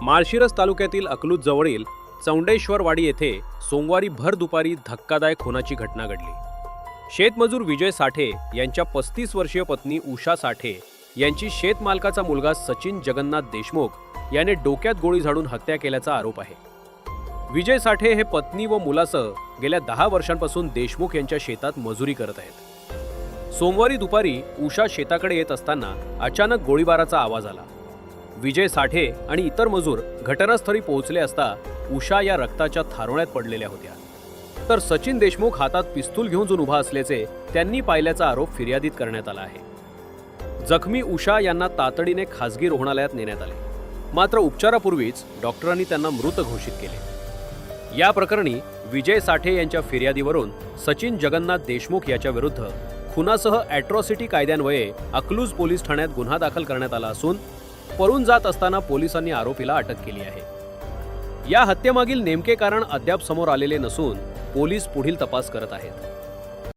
माळशिरस तालुक्यातील अकलूज जवळील चौंडेश्वरवाडी येथे सोमवारी भर दुपारी धक्कादायक खुनाची घटना घडली। शेतमजूर विजय साठे यांच्या 35 वर्षीय पत्नी उषा साठे यांची शेतमालकाचा मुलगा सचिन जगन्नाथ देशमुख याने डोक्यात गोळी झाडून हत्या केल्याचा आरोप आहे। विजय साठे हे पत्नी व मुलासह गेल्या 10 वर्षांपासून देशमुख यांच्या शेतात मजुरी करत आहेत। सोमवारी दुपारी उषा शेताकडे येत असताना अचानक गोळीबाराचा आवाज आला। विजय साठे आणि इतर मजूर घटनास्थळी पोहोचले असता उषा या रक्ताच्या थारोळ्यात पडलेल्या होत्या, तर सचिन देशमुख हातात पिस्तूल घेऊन उभा असल्याचे त्यांनी पाहिल्याचा आरोप फिर्यादीत करण्यात आला आहे। जखमी उषा यांना तातडीने खासगी रुग्णालयात नेण्यात आले, मात्र उपचारापूर्वीच डॉक्टरांनी त्यांना मृत घोषित केले। या प्रकरणी विजय साठे यांच्या फिर्यादीवरून सचिन जगन्नाथ देशमुख याच्या विरुद्ध खुनासह ॲट्रॉसिटी कायद्यान्वये अकलूज पोलीस ठाण्यात गुन्हा दाखल करण्यात आला असून पळून जात असताना पोलिसांनी आरोपीला अटक केली आहे। या हत्येमागील नेमके कारण अद्याप समोर आलेले नसून पोलीस पुढील तपास करत आहेत।